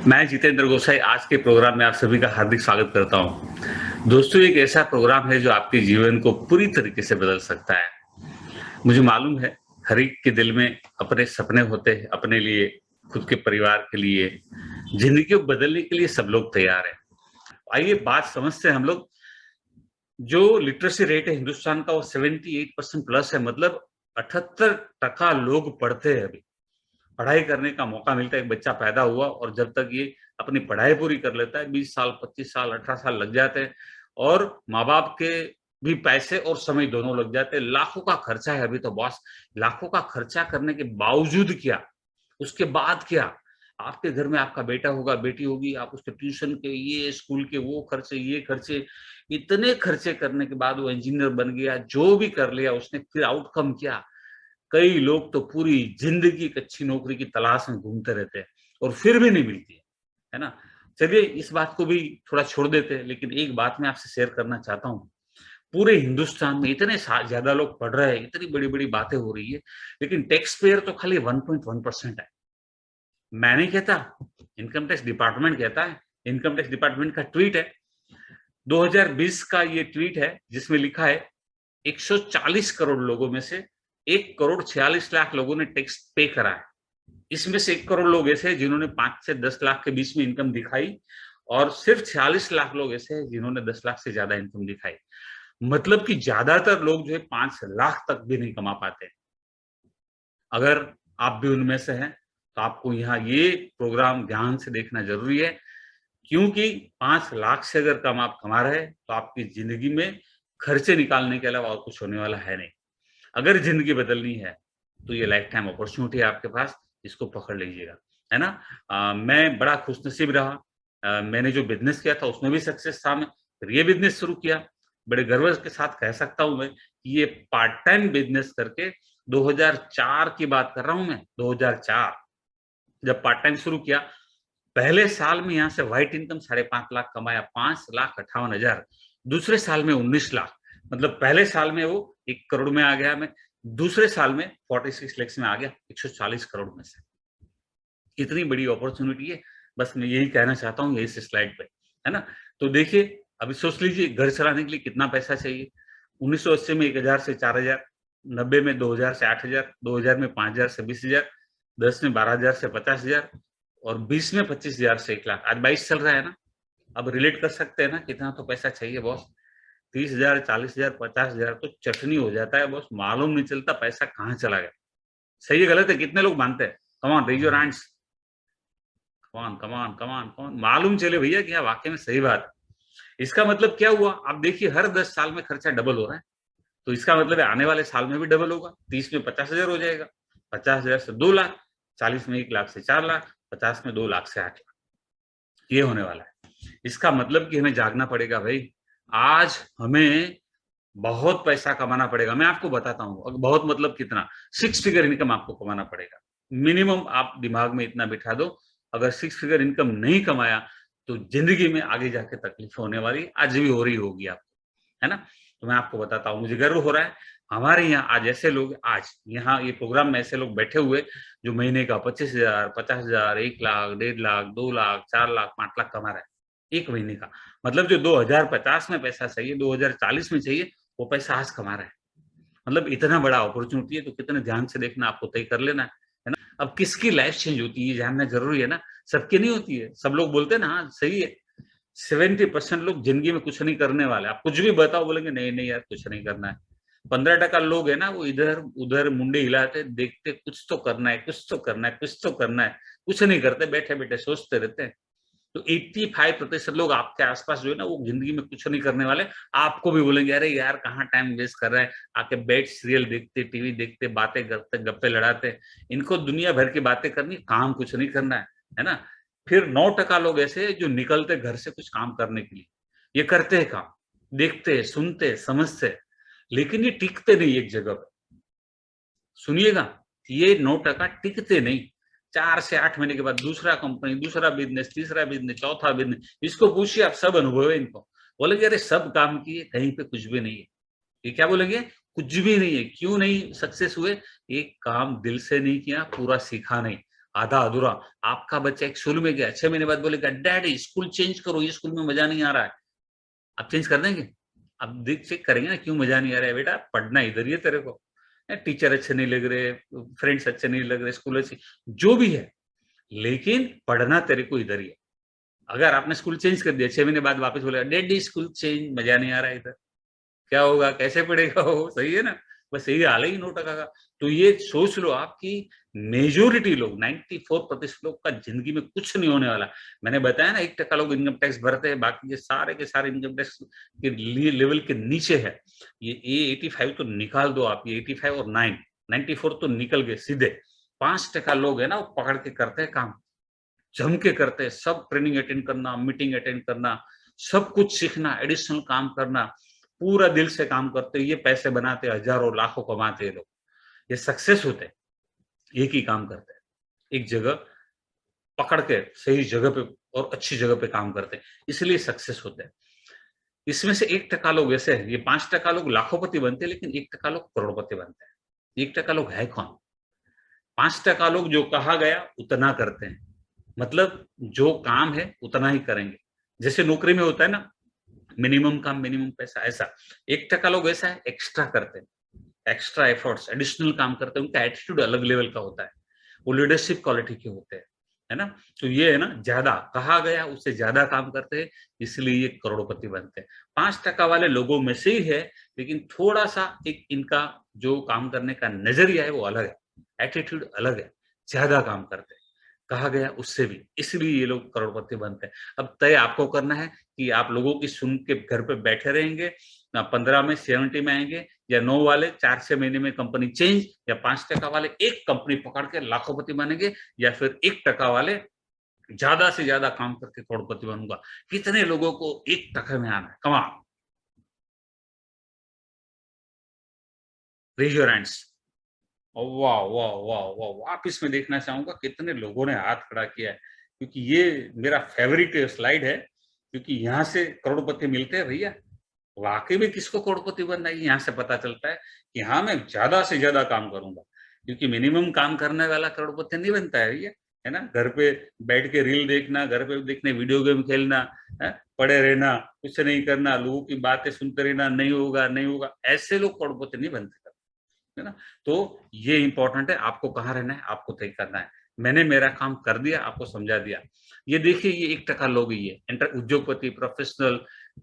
मैं जितेंद्र गोसाई आज के प्रोग्राम में आप सभी का हार्दिक स्वागत करता हूं। दोस्तों, एक ऐसा प्रोग्राम है जो आपके जीवन को पूरी तरीके से बदल सकता है। मुझे मालूम है, हर एक के दिल में अपने सपने होते हैं, अपने लिए, खुद के परिवार के लिए, जिंदगी को बदलने के लिए सब लोग तैयार हैं। आइए बात समझते हैं हम लोग। जो लिटरेसी रेट है हिंदुस्तान का वो 78% प्लस है, मतलब 78% लोग पढ़ते हैं अभी। पढ़ाई करने का मौका मिलता है। एक बच्चा पैदा हुआ और जब तक ये अपनी पढ़ाई पूरी कर लेता है 20 साल, 25 साल, 18 साल लग जाते हैं और माँ-बाप के भी पैसे और समय दोनों लग जाते हैं। लाखों का खर्चा है अभी तो बॉस। लाखों का खर्चा करने के बावजूद क्या, उसके बाद क्या? आपके घर में आपका बेटा होगा, बेटी होगी, आप उसके ट्यूशन के ये, स्कूल के वो खर्चे, ये खर्चे, इतने खर्चे करने के बाद वो इंजीनियर बन गया, जो भी कर लिया उसने, फिर आउटकम क्या? कई लोग तो पूरी जिंदगी एक अच्छी नौकरी की तलाश में घूमते रहते हैं और फिर भी नहीं मिलती है ना? चलिए इस बात को भी थोड़ा छोड़ देते हैं, लेकिन एक बात मैं आपसे शेयर करना चाहता हूँ। पूरे हिंदुस्तान में इतने ज़्यादा लोग पढ़ रहे हैं, इतनी बड़ी-बड़ी बातें हो रही है, लेकिन टैक्स पेयर तो खाली 1.1% है। मैं नहीं कहता, इनकम टैक्स डिपार्टमेंट कहता है। इनकम टैक्स डिपार्टमेंट का ट्वीट है, 2020 का ये ट्वीट है जिसमें लिखा है 140 करोड़ लोगों में से 1 करोड़ 46 लाख लोगों ने टैक्स पे करा है। इसमें से 1 करोड़ लोग ऐसे हैं जिन्होंने 5 से 10 लाख के बीच में इनकम दिखाई और सिर्फ 46 लाख लोग ऐसे हैं जिन्होंने 10 लाख से ज्यादा इनकम दिखाई। मतलब कि ज्यादातर लोग जो है 5 लाख तक भी नहीं कमा पाते। अगर आप भी उनमें से हैं तो आपको यहाँ ये प्रोग्राम ध्यान से देखना जरूरी है, क्योंकि 5 लाख से अगर कम आप कमा रहे हैं तो आपकी जिंदगी में खर्चे निकालने के अलावा और कुछ होने वाला है नहीं। अगर ज़िंदगी बदलनी है, तो ये लाइफ टाइम अपॉर्च्युनिटी है आपके पास, इसको पकड़ लीजिएगा, है ना? मैं बड़ा खुशनसीब रहा। मैंने जो बिज़नेस किया था उसमें भी सक्सेस था मैं, फिर ये बिज़नेस शुरू किया। बड़े गर्व के साथ कह सकता हूँ मैं कि ये पार्ट टाइम बिज़नेस करके 2004 की बात कर रहा हूँ मैं, 2004 जब पार्ट टाइम शुरू किया, पहले साल में यहाँ से व्हाइट इनकम 5.5 लाख कमाया, 5,58,000। दूसरे साल में 19 लाख, मतलब पहले साल में वो 1 करोड़ में आ गया मैं, दूसरे साल में 46 लैक्स में आ गया, 140 करोड़ में से। कितनी बड़ी अपॉर्च्युनिटी है, बस मैं यही कहना चाहता हूँ इस स्लाइड पे, है ना? तो देखिए, अभी सोच लीजिए घर चलाने के लिए कितना पैसा चाहिए। 1980 में 1,000 से 4,000, 90 में 2,000 से 8,000, 2000 में 5,000 से 20,000, 10 में 12,000 से 50,000 और 20 में 25,000 से 1 लाख। आज 22 चल रहा है ना? अब रिलेट कर सकते हैं ना कितना तो पैसा चाहिए बॉस। 30,000, 40,000, 50,000 तो चटनी हो जाता है बॉस, मालूम नहीं चलता पैसा कहाँ चला गया। सही है, गलत है? कितने लोग मानते हैं? Come on raise your hands. Come on, come on, come on, come on. मालूम चले भैया कि हाँ, वाक़ई में सही बात है। इसका मतलब क्या हुआ? आप देखिए हर 10 साल में खर्चा डबल हो रहा है। तो इसका मतलब है आने वाले साल में भी डबल होगा। 30 में 50,000 हो जाएगा, 50,000 से 2 लाख, 40 में 1 लाख से 4 लाख, 50 में 2 लाख से 8 लाख। ये होने वाला है। इसका मतलब कि हमें जागना पड़ेगा भई। आज हमें बहुत पैसा कमाना पड़ेगा। मैं आपको बताता हूँ, बहुत मतलब कितना, 6 फिगर इनकम आपको कमाना पड़ेगा। मिनिमम आप दिमाग में इतना बिठा दो, अगर 6 फिगर इनकम नहीं कमाया, तो ज़िंदगी में आगे जाके तकलीफ होने वाली, आज भी हो रही होगी आपको, है ना? तो मैं आपको बताता हूँ, मुझे गर्व हो रहा है, हमारे यहाँ आज ऐसे लोग, आज यहाँ ये प्रोग्राम में ऐसे लोग बैठे हुए, जो महीने का 25,000, 50,000, 1 लाख, 1.5 लाख, 2 लाख, 4 लाख, 5 लाख कमा रहा है, 1 महीने का। मतलब जो 2050 में पैसा चाहिए, 2040 में चाहिए, वो पैसा आज कमा रहा है। मतलब इतना बड़ा अपॉर्च्युनिटी है, तो कितने ध्यान से देखना, आपको तय कर लेना है ना? अब किसकी लाइफ चेंज होती है ये जानना ज़रूरी है ना, सबकी नहीं होती है। सब लोग बोलते हैं ना, हाँ, सही है, 70% लोग ज़िंदगी में कुछ नहीं करने वाले। आप कुछ भी बताओ, बोलेंगे नहीं, नहीं यार कुछ नहीं करना है। 15% लोग हैं ना, वो इधर-उधर मुंडी हिलाते, देखते कुछ तो करना है, कुछ तो करना है, कुछ तो करना है। कुछ नहीं करते, बैठे-बैठे सोचते रहते हैं। तो 85% लोग आपके आस-पास जो है ना, वो ज़िंदगी में कुछ नहीं करने वाले। आपको भी बोलेंगे, "अरे यार, कहाँ टाइम वेस्ट कर रहा है? आके बैठ सीरियल देखते, टीवी देखते, बातें करते, गप्पे लड़ाते। इनको दुनिया भर की बातें करनी, काम कुछ नहीं करना है ना?" फिर 9% लोग ऐसे हैं जो निकलते घर से कुछ काम करने के लिए। ये करते हैं काम, देखते हैं, सुनते हैं, समझते हैं, लेकिन ये टिकते नहीं एक जगह पे। सुनिएगा, ये 9% टिकते नहीं। 4 से 8 महीने के बाद दूसरा कंपनी, दूसरा बिज़नेस, तीसरा बिज़नेस, चौथा बिज़नेस, इसको पूछिए, आप सब अनुभव है इनको। बोलेंगे अरे सब काम किए, कहीं पे कुछ भी नहीं है। ये क्या बोलेंगे? कुछ भी नहीं है। क्यों नहीं सक्सेस हुए? एक काम दिल से नहीं किया, पूरा सीखा नहीं। आधा अधूरा। आपका बच्चा एक स्कूल में गया, 6 महीने बाद बोलेगा डैडी स्कूल चेंज करो, ये स्कूल में मजा नहीं आ रहा है। आप चेंज कर देंगे? आप देख चेक करेंगे ना, क्यों मजा नहीं आ रहा है? बेटा पढ़ना इधर ही है तेरे को, टीचर अच्छे नहीं लग रहे, फ्रेंड्स अच्छे नहीं लग रहे, स्कूल अच्छी, जो भी है, लेकिन पढ़ना तेरे को इधर ही है। अगर आपने स्कूल चेंज कर दिया, 6 महीने बाद वापस बोलेगा डैडी स्कूल चेंज, मजा नहीं आ रहा है इधर, क्या होगा? कैसे पढ़ेगा वो? सही है ना? बस यही हाल है इन टका का। तो ये सोच लो आपकी मेजोरिटी लोग 94% लोग का जिंदगी में कुछ नहीं होने वाला। मैंने बताया ना 1% लोग इनकम टैक्स भरते हैं, बाकी के सारे इनकम टैक्स के लेवल के नीचे है। ये 85 तो निकाल दो आप, ये 85 और 94 तो निकल गए सीधे। 5% लोग है ना, वो पकड़ के करते हैं काम, जम के करते हैं, सब ट्रेनिंग अटेंड करना, मीटिंग अटेंड करना, सब कुछ सीखना, एडिशनल काम करना, पूरा दिल से काम करते, ये पैसे बनाते, हजारों लाखों कमाते हैं लोग, ये सक्सेस होते हैं, एक ही काम करते हैं, एक जगह पकड़ के सही जगह पे और अच्छी जगह पे काम करते हैं, इसलिए सक्सेस होते हैं। इसमें से 1% लोग ऐसे हैं, ये 5% लोग लाखोंपति बनते हैं, लेकिन 1% लोग करोड़पति बनते हैं। 1% लोग है कौन? 5% लोग जो कहा गया उतना करते हैं, मतलब जो काम है उतना ही करेंगे। जैसे नौकरी में होता है ना, मिनिमम काम मिनिमम पैसा, ऐसा 1% लोग ऐसा है, एक्स्ट्रा करते हैं, एक्स्ट्रा एफर्ट्स, एडिशनल काम करते हैं, उनका एटीट्यूड अलग लेवल का होता है, वो लीडरशिप क्वालिटी के होते हैं, है ना? तो ये है ना, ज्यादा कहा गया उससे ज्यादा काम करते हैं, इसलिए ये करोड़पति बनते हैं। 5% वाले लोगों में से ही है, लेकिन थोड़ा सा एक इनका जो काम करने का नजरिया है वो अलग है, एटीट्यूड अलग है, ज्यादा काम करते हैं, कहा गया उससे भी, इसलिए ये लोग करोड़पति बनते हैं। अब तय आपको करना है कि आप लोगों की सुन के घर पे बैठे रहेंगे, 15 में 70 में आएंगे, या 9 वाले 4-6 महीने में कंपनी चेंज, या 5% वाले एक कंपनी पकड़ के लाखोंपति बनेंगे, या फिर 1% वाले ज्यादा से ज्यादा काम करके करोड़पति बनूंगा। कितने लोगों को 1% में आना है? कमाल, रेज योर हैंड्स। वाह वाह वाह वाह! वापिस मैं देखना चाहूंगा कितने लोगों ने हाथ खड़ा किया है, क्योंकि ये मेरा फेवरेट स्लाइड है, क्योंकि यहाँ से करोड़पति मिलते हैं भैया। वाकई में किसको करोड़पति बनना है, यहाँ से पता चलता है कि हाँ, मैं ज्यादा से ज्यादा काम करूंगा, क्योंकि मिनिमम काम करने वाला करोड़पति नहीं बनता है भैया, है ना? घर पे बैठ के रील देखना, घर पे देखने वीडियो गेम खेलना, है? पड़े रहना, कुछ नहीं करना, लोगों की बातें सुनते रहना, नहीं होगा नहीं होगा, ऐसे लोग करोड़पति नहीं बनते, है ना? तो ये इंपॉर्टेंट है, आपको कहाँ रहना है, आपको तय करना है। मैंने मेरा काम कर दिया, आपको समझा दिया। ये देखिए, ये 1% लोग ही है, उद्योगपति, professional,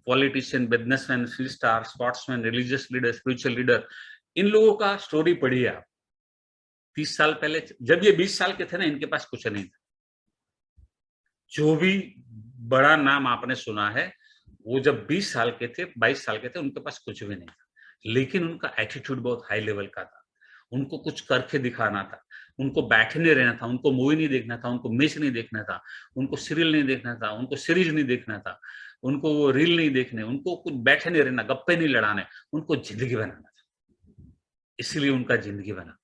politician, businessman, film star, sportsman, religious leader, spiritual leader, इन लोगों का स्टोरी पढ़िए आप। 30 साल पहले, जब ये 20 साल के थे ना, इनके पास कुछ नहीं था। जो भी बड़ा नाम आपने सुना है, वो जब 20 साल के थे, 22 साल के थे, उनके पास कुछ भी नहीं था, लेकिन उनका एटीट्यूड बहुत हाई लेवल का था। उनको कुछ करके दिखाना था, उनको बैठे नहीं रहना था, उनको मूवी नहीं देखना था, उनको मैच नहीं देखना था, उनको सीरियल नहीं देखना था, उनको सीरीज नहीं देखना था, उनको वो रील नहीं देखने, उनको कुछ बैठे नहीं रहना, गप्पे नहीं लड़ाने, उनको जिंदगी बनाना था, इसलिए उनका जिंदगी बना।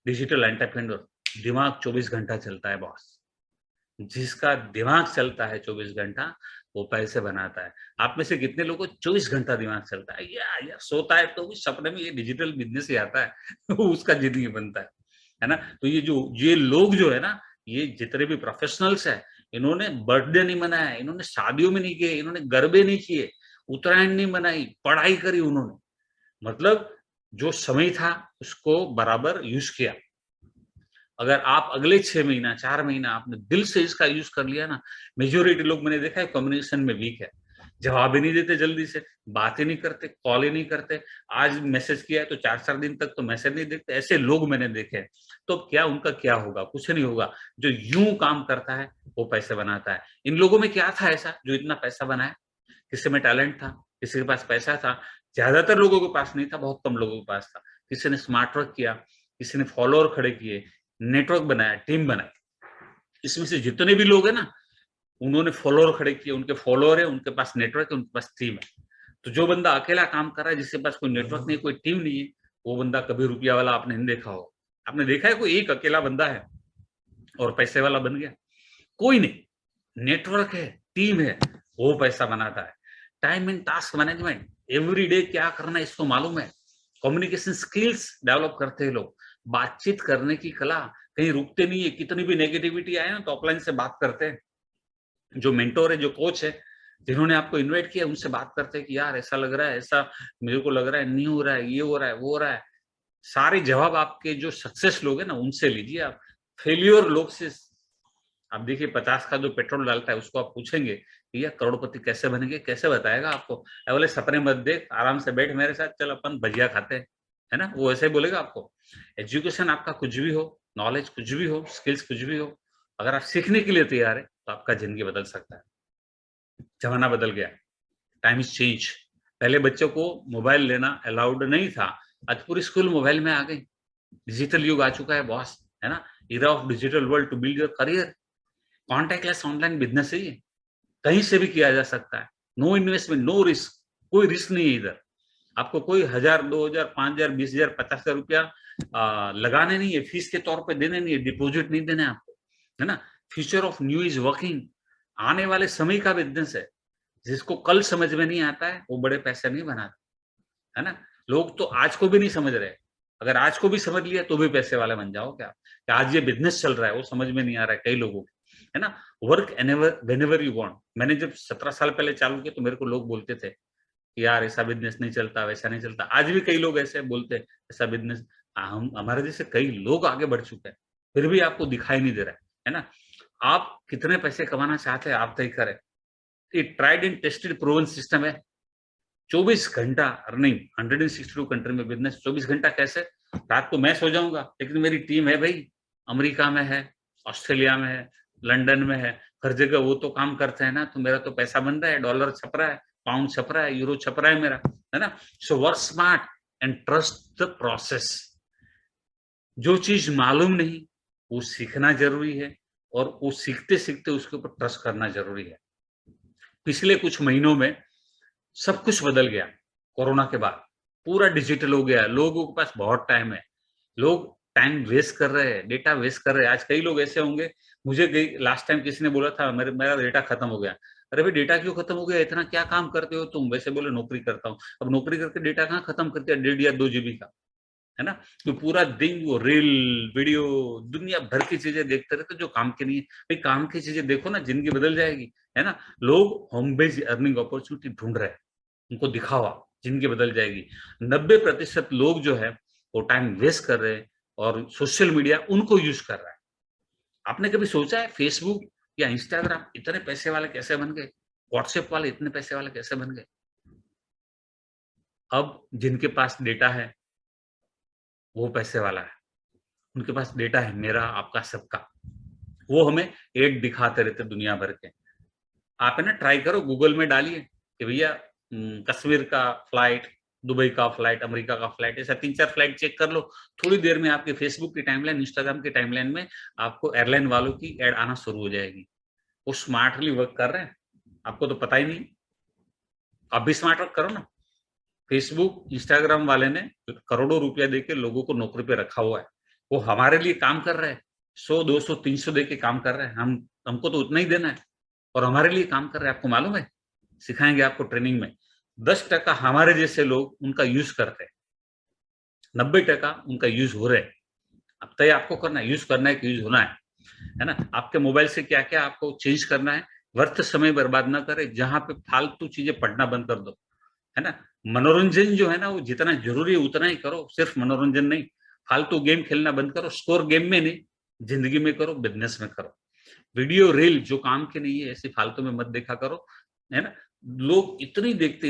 डिजिटल एंटरप्रेन्योर, दिमाग 24 घंटा चलता है बॉस, जिसका दिमाग चलता है 24 घंटा, वो पैसे बनाता है। आप में से कितने लोगों को 24 घंटा दिमाग चलता है, या सोता है तो भी सपने में ये डिजिटल बिजनेस ही आता है उसका जिंदगी बनता है ना? तो ये लोग जो है ना, ये जितने भी प्रोफेशनल्स है, इन्होंने बर्थडे नहीं मनाया, इन्होंने शादियों में नहीं किए, इन्होंने गरबे नहीं किए, उत्तरायण नहीं मनाई, पढ़ाई करी उन्होंने, मतलब जो समय था उसको बराबर यूज किया। अगर आप अगले 6 महीना 4 महीना आपने दिल से इसका यूज कर लिया ना, मेजोरिटी लोग मैंने देखा है कम्युनिकेशन में वीक है, जवाब ही नहीं देते जल्दी से, बात ही नहीं करते, कॉल ही नहीं करते, आज मैसेज किया है तो 4-4 दिन तक तो मैसेज नहीं देखते, ऐसे लोग मैंने देखे हैं। तो क्या उनका क्या होगा? कुछ नहीं होगा। जो यूं काम करता है वो पैसे बनाता है। इन लोगों में क्या था ऐसा जो इतना पैसा बनाया? किसी में टैलेंट था, किसी के पास पैसा था, ज्यादातर लोगों के पास नहीं था, बहुत कम लोगों के पास था। किसी ने स्मार्ट वर्क किया, किसी ने फॉलोअर खड़े किए, नेटवर्क बनाया, टीम बनाई। इसमें से जितने भी लोग हैं ना, उन्होंने फॉलोअर खड़े किए, उनके फॉलोअर है, उनके पास नेटवर्क है, उनके पास टीम है। तो जो बंदा अकेला काम कर रहा है, जिसके पास कोई नेटवर्क नहीं, कोई टीम नहीं है, वो बंदा कभी रुपया वाला आपने नहीं देखा होगा। आपने देखा है कोई एक अकेला बंदा है और पैसे वाला बन गया? कोई नहीं। नेटवर्क है, टीम है, वो पैसा बनाता है। Time and task management, every day क्या करना है इसको मालूम है। कम्युनिकेशन स्किल्स डेवलप करते हैं लोग, बातचीत करने की कला, कहीं रुकते नहीं है, कितनी भी नेगेटिविटी आए ना तो ऑफलाइन से बात करते हैं। जो मेंटोर है, जो कोच है, जिन्होंने आपको इन्वाइट किया, उनसे बात करते हैं कि यार ऐसा लग रहा है, ऐसा मेरे को लग रहा है, नहीं हो रहा है, ये हो रहा है, वो हो रहा है। सारे जवाब आपके जो सक्सेस लोग हैं ना उनसे लीजिए आप। फेल्योर लोग से आप देखिए 50 का जो पेट्रोल डालता है उसको आप पूछेंगे कि यह करोड़पति कैसे बनेंगे, कैसे बताएगा आपको? बोले सपने मत देख, आराम से बैठ मेरे साथ, चल अपन भजिया खाते हैं, है ना? वो ऐसे ही बोलेगा आपको। एजुकेशन आपका कुछ भी हो, नॉलेज कुछ भी हो, स्किल्स कुछ भी हो, अगर आप सीखने के लिए तैयार है तो आपका जिंदगी बदल सकता है। जमाना बदल गया, टाइम इज चेंज। पहले बच्चों को मोबाइल लेना अलाउड नहीं था, आज पूरी स्कूल मोबाइल में आ गई। डिजिटल युग आ चुका है बॉस, है ना? Era of digital world to build your career. Contactless online business है ये, कहीं से भी किया जा सकता है। नो इन्वेस्टमेंट, नो रिस्क, कोई रिस्क नहीं है इधर। आपको कोई 1000, 2000, 5000, 20000, 50,000 रुपया लगाने नहीं है, फीस के तौर पे देने नहीं है, डिपॉजिट नहीं देना है आपको, है ना? Future of new is working, आने वाले समय का बिजनेस है। जिसको कल समझ में नहीं आता है वो बड़े पैसे नहीं बनाता, है ना? लोग तो आज को भी नहीं समझ रहे। अगर आज को भी समझ लिया तो भी पैसे वाले बन जाओगे आप। कि आज ये बिजनेस चल रहा है वो समझ में नहीं आ रहा है कई लोगों को, है ना? Work anywhere whenever you want. मैंने जब 17 साल पहले चालू किया तो मेरे को लोग बोलते थे कि यार ऐसा बिजनेस नहीं चलता, वैसा नहीं चलता। आज भी कई लोग ऐसे बोलते हैं ऐसा बिजनेस। हम हमारे जैसे कई लोग आगे बढ़ चुके हैं, फिर भी आपको दिखाई नहीं दे रहा है ना? आप कितने पैसे कमाना चाहते हैं आप तय करें। ये tried and tested proven system है। 24 घंटा अर्निंग, 162 कंट्री में बिजनेस 24 घंटा कैसे? रात को मैं सो जाऊंगा लेकिन मेरी टीम है भाई, अमेरिका में है, ऑस्ट्रेलिया में है, लंदन में है, हर जगह वो तो काम करते हैं ना, तो मेरा तो पैसा बन रहा है, डॉलर छप रहा है, पाउंड छप रहा है, यूरो छप रहा है मेरा, है ना? So work smart and trust the process. जो चीज मालूम नहीं वो सीखना जरूरी है, और वो सीखते सीखते उसके ऊपर ट्रस्ट करना जरूरी है। पिछले कुछ महीनों में सब कुछ बदल गया। कोरोना के बाद पूरा डिजिटल हो गया है। लोगों के पास बहुत टाइम है। लोग टाइम वेस्ट कर रहे हैं, डेटा वेस्ट कर रहे हैं। आज कई लोग ऐसे होंगे, मुझे लास्ट टाइम किसी ने बोला था मेरा डेटा खत्म हो गया। अरे भाई डेटा क्यों खत्म हो गया? इतना क्या काम करते हो तुम? वैसे बोले नौकरी करता हूँ। अब नौकरी करके डेटा कहाँ खत्म कर दिया? 1.5 या 2 जीबी का, है ना? तो पूरा दिन वो रील, वीडियो, दुनिया भर की चीजें देखते रहते जो काम की नहीं है। भाई काम की चीजें देखो ना, जिंदगी बदल जाएगी, है ना? लोग होम बेस्ड अर्निंग अपॉर्चुनिटी ढूंढ रहे हैं, उनको दिखावा, जिंदगी बदल जाएगी। 90% लोग जो है वो टाइम वेस्ट कर रहे हैं और सोशल मीडिया उनको यूज कर रहा है। आपने कभी सोचा है फेसबुक या इंस्टाग्राम इतने पैसे वाले कैसे बन गए? व्हाट्सएप वाले इतने पैसे वाले कैसे बन गए? अब जिनके पास डेटा है वो पैसे वाला है। उनके पास डेटा है, मेरा, आपका, सबका। वो हमें एड दिखाते रहते दुनिया भर के। आप है ना ट्राई करो, गूगल में डालिए कि भैया कश्मीर का फ्लाइट, दुबई का फ्लाइट, अमेरिका का फ्लाइट, ऐसा 3-4 फ्लाइट चेक कर लो। थोड़ी देर में आपके फेसबुक की टाइमलाइन, इंस्टाग्राम की टाइमलाइन में आपको एयरलाइन वालों की एड आना शुरू हो जाएगी। वो स्मार्टली वर्क कर रहे हैं, आपको तो पता ही नहीं। आप भी स्मार्ट वर्क करो ना। फेसबुक, इंस्टाग्राम वाले ने करोड़ों रुपया देके लोगों को नौकरी पे रखा हुआ है। वो हमारे लिए काम कर रहे हैं, 100, 200, 300 देके काम कर रहे हैं। हमको तो उतना ही देना है और हमारे लिए काम कर रहे हैं। आपको मालूम है? सिखाएंगे आपको ट्रेनिंग में। 10% हमारे जैसे लोग उनका यूज करते हैं, 90% उनका यूज हो रहे हैं। अब तय आपको करना है, यूज करना है कि यूज होना है ना? आपके मोबाइल से क्या क्या आपको चेंज करना है। व्यर्थ समय बर्बाद ना करें, जहां पे फालतू चीजें पढ़ना बंद कर दो, है ना? मनोरंजन जो है ना वो जितना जरूरी है उतना ही करो, सिर्फ मनोरंजन नहीं। फालतू गेम खेलना बंद करो, स्कोर गेम में नहीं, जिंदगी में करो, बिजनेस में करो। वीडियो रील जो काम की नहीं है ऐसी फालतू में मत देखा करो, है ना? लोग इतनी देखते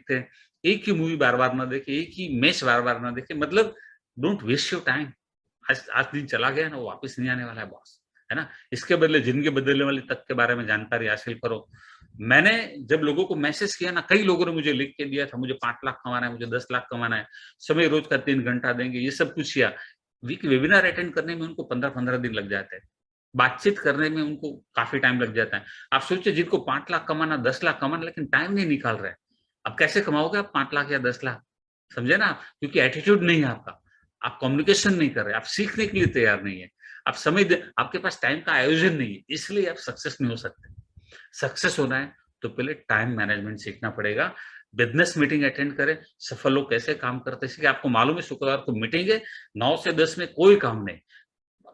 हैं। एक ही मूवी बार बार ना देखे, एक ही मैच बार बार ना देखे, मतलब डोंट वेस्ट योर टाइम। आज आज दिन चला गया ना, वो वापस नहीं आने वाला है बॉस, है ना? इसके बदले जिंदगी बदलने वाली तक के बारे में जानकारी हासिल करो। मैंने जब लोगों को मैसेज किया ना, कई लोगों ने मुझे लिख के दिया था, मुझे 5 लाख कमाना है, मुझे 10 लाख कमाना है, समय रोज का 3 घंटा देंगे, ये सब कुछ किया। वेबिनार अटेंड करने में उनको 15-15 दिन लग जाते हैं। बातचीत करने में उनको काफी टाइम लग जाता है। आप सोचिए जिनको 5 लाख कमाना, 10 लाख कमाना, लेकिन टाइम नहीं निकाल रहे हैं। अब कैसे कमाओगे आप 5 लाख या 10 लाख? समझे ना? क्योंकि एटीट्यूड नहीं है आपका। आप कम्युनिकेशन नहीं कर रहे, आप सीखने के लिए तैयार नहीं है। आप समय दे, आपके पास टाइम का आयोजन नहीं है, इसलिए आप सक्सेस नहीं हो सकते। सक्सेस होना है तो पहले टाइम मैनेजमेंट सीखना पड़ेगा। बिजनेस मीटिंग अटेंड करें, सफल लोग कैसे काम करते हैं, इसलिए आपको मालूम है शुक्रवार को मीटिंग है, 9 से 10 में कोई काम नहीं।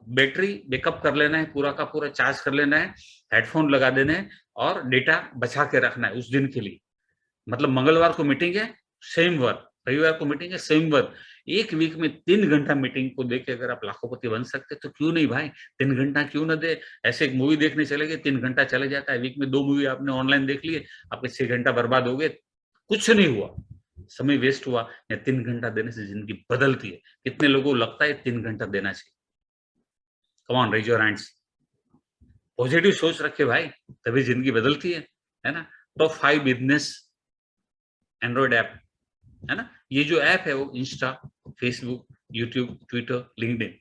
बैटरी बैकअप कर लेना है, पूरा का पूरा चार्ज कर लेना है, हेडफोन लगा देने हैं और डेटा बचा के रखना है उस दिन के लिए। मतलब मंगलवार को मीटिंग है, सेम वर्क, रविवार को मीटिंग है, सेम वर्क। 1 वीक में 3 घंटा मीटिंग को देके अगर आप लाखोंपति बन सकते हैं, तो क्यों नहीं भाई, 3 घंटा क्यों ना दें? ऐसे एक मूवी देखने चले गए, 3 घंटा चले जाता है, वीक में 2 मूवी आपने ऑनलाइन देख लिए, आपके 6 घंटा बर्बाद हो गए, कुछ नहीं हुआ, समय वेस्ट हुआ। या 3 घंटा देने से ज़िंदगी बदलती है। कितने लोगों को लगता है 3 घंटा देना चाहिए? Come on raise your hands. Positive सोच रखिए भाई, तभी ज़िंदगी बदलती है ना? टॉप 5 बिज़नेस एंड्रॉइड ऐप, है ना? ये जो ऐप है वो Insta, Facebook, YouTube, Twitter, LinkedIn,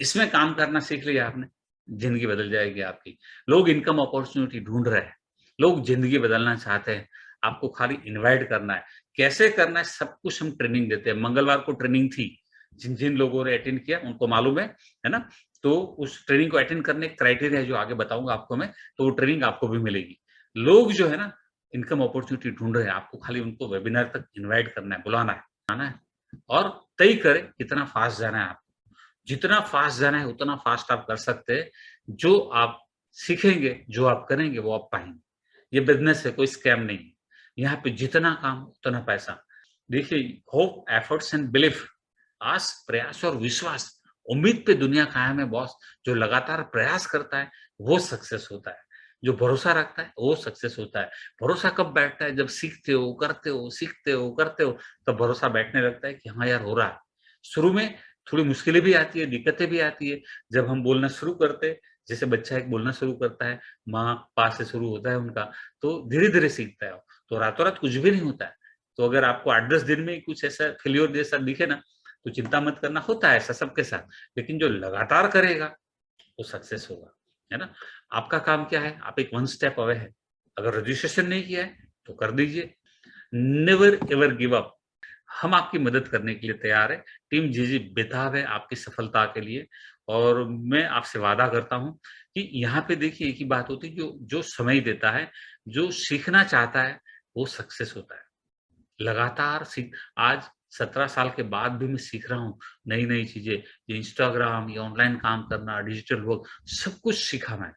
इसमें काम करना सीख लिया आपने, ज़िंदगी बदल जाएगी आपकी। लोग इनकम अपॉर्च्युनिटी ढूँढ रहे हैं, लोग ज़िंदगी बदलना चाहते हैं, आपको खाली इनवाइट करना है। कैसे करना है सब कुछ हम ट्रेनिंग देते हैं। मंगलवार को ट्रेनिंग थी, जिन-जिन लोगों ने अटेंड किया उनको मालूम है ना? तो उस ट्रेनिंग को अटेंड करने के क्राइटेरिया है जो आगे बताऊँगा आपको मैं, तो वो ट्रेनिंग आपको भी मिलेगी। लोग जो है ना इनकम अपॉर्च्युनिटी ढूँढ रहे हैं, आपको खाली उनको वेबिनार तक इनवाइट करना है, बुलाना है, आना है और तय करें कितना फास्ट जाना है आपको। जितना फास्ट जाना है उतना फास्ट आप कर सकते हैं। जो आप सीखेंगे, जो आप करेंगे वो आप पाएँगे। ये बिज़नेस है, कोई स्कैम नहीं है। यहाँ पे जितना काम उतना पैसा। देखिए होप, एफर्ट्स एंड बिलीफ, आस, प्रयास और विश्वास, उम्मीद पे दुनिया कायम है बॉस। जो लगातार प्रयास करता है, वो सक्सेस होता है। जो भरोसा रखता है, वो सक्सेस होता है। भरोसा कब बैठता है? जब सीखते हो, करते हो, सीखते हो, करते हो, तब भरोसा बैठने लगता है कि हाँ यार हो रहा है। शुरू में थोड़ी मुश्किलें भी आती है, दिक्कतें भी आती है। जब हम बोलना शुरू करते हैं, जैसे बच्चा एक बोलना शुरू करता है, माँ, पा से शुरू होता है उनका, तो धीरे-धीरे सीखता है। तो रातों-रात कुछ भी नहीं होता है। तो अगर आपको 8-10 दिन में ही कुछ ऐसा फेल्योर जैसा दिखे ना, तो चिंता मत करना, होता है ऐसा सबके साथ। लेकिन जो लगातार करेगा, वो सक्सेस होगा, है ना? आपका काम क्या है? आप एक 1 स्टेप अवे है। अगर रजिस्ट्रेशन नहीं किया है, तो कर दीजिए। Never ever give up. हम आपकी मदद करने के लिए तैयार हैं। टीम जीजी बेताब है आपकी सफलता के लिए और मैं आपसे वादा करता हूँ कि यहाँ पे देखिए एक ही बात होती है, जो जो समय देता है, जो सीखना चाहता है, वो सक्सेस होता है। लगातार सीख आज 17 साल के बाद भी मैं सीख रहा हूँ नई-नई चीज़ें। ये इंस्टाग्राम, ये ऑनलाइन काम करना, डिजिटल वर्क, सब कुछ सीखा मैं।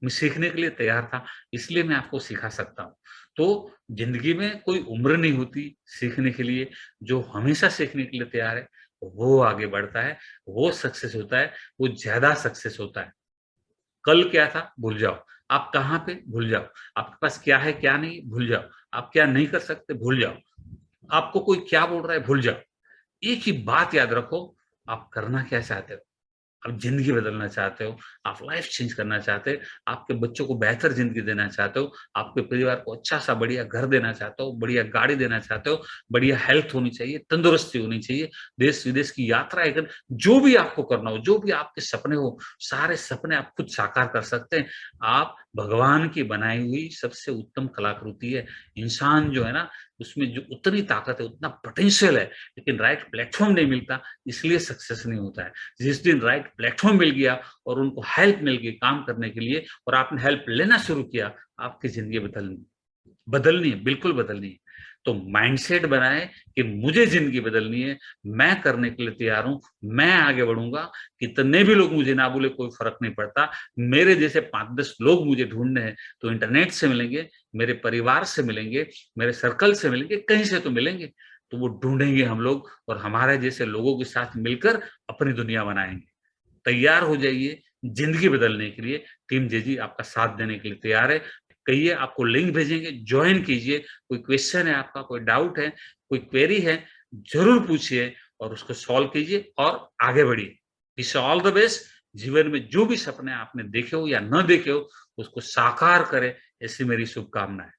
मैं सीखने के लिए तैयार था, इसलिए मैं आपको सिखा सकता हूँ। तो ज़िंदगी में कोई उम्र नहीं होती सीखने के लिए, जो हमेशा सीखने के लिए तैयार है, वो आगे बढ़ता है, वो सक्सेस होता है, वो ज़्यादा सक्सेस होता है। कल क्या था, भूल जाओ। आप कहाँ पे, भूल जाओ। आपके पास क्या है, क्या नहीं, भूल जाओ। आप क्या नहीं कर सकते, भूल जाओ। आपको कोई क्या बोल रहा है, भूल जाओ। एक ही बात याद रखो, आप करना क्या चाहते हो? आप ज़िंदगी बदलना चाहते हो, आप लाइफ़ चेंज करना चाहते हो, आपके बच्चों को बेहतर ज़िंदगी देना चाहते हो, आपके परिवार को अच्छा-सा बढ़िया घर देना चाहते हो, बढ़िया गाड़ी देना चाहते हो, बढ़िया हेल्थ होनी चाहिए, तंदुरुस्ती होनी चाहिए, देश-विदेश की यात्राएँ जो भी आपको करना हो, जो भी आपके सपने हो, सारे सपने आप खुद साकार कर सकते हैं। आप भगवान की बनाई हुई सबसे उत्तम कलाकृति है। इंसान जो है ना, उसमें जो उतनी ताकत है, उतना पोटेंशियल है, लेकिन राइट प्लेटफ़ॉर्म नहीं मिलता, इसलिए सक्सेस नहीं होता है। जिस दिन राइट प्लेटफ़ॉर्म मिल गया और उनको हेल्प मिल गई काम करने के लिए और आपने हेल्प लेना शुरू किया, आपकी ज़िंदगी बदलनी है, बिल्कुल बदलनी है। तो माइंडसेट बनाएँ कि मुझे ज़िंदगी बदलनी है, मैं करने के लिए तैयार हूँ, मैं आगे बढ़ूँगा, कितने भी लोग मुझे ना बोले कोई फ़र्क नहीं पड़ता। मेरे जैसे 5-10 लोग मुझे ढूँढने हैं, तो इंटरनेट से मिलेंगे, मेरे परिवार से मिलेंगे, मेरे सर्कल से मिलेंगे, कहीं से तो मिलेंगे। तो वो ढूँढेंगे हम लोग और हमारे जैसे लोगों के साथ मिलकर अपनी दुनिया बनाएँगे। तैयार हो जाइए ज़िंदगी बदलने के लिए, टीम जेजी आपका साथ देने के लिए तैयार है। कहिए आपको लिंक भेजेंगे, जॉइन कीजिए। कोई क्वेश्चन है आपका, कोई डाउट है, कोई क्वेरी है, ज़रूर पूछिए और उसको सॉल्व कीजिए और आगे बढ़िए। Wish you all the best. जीवन में जो भी सपने आपने देखे हो या ना देखे हो, उसको साकार करें, ऐसी मेरी शुभकामनाएँ।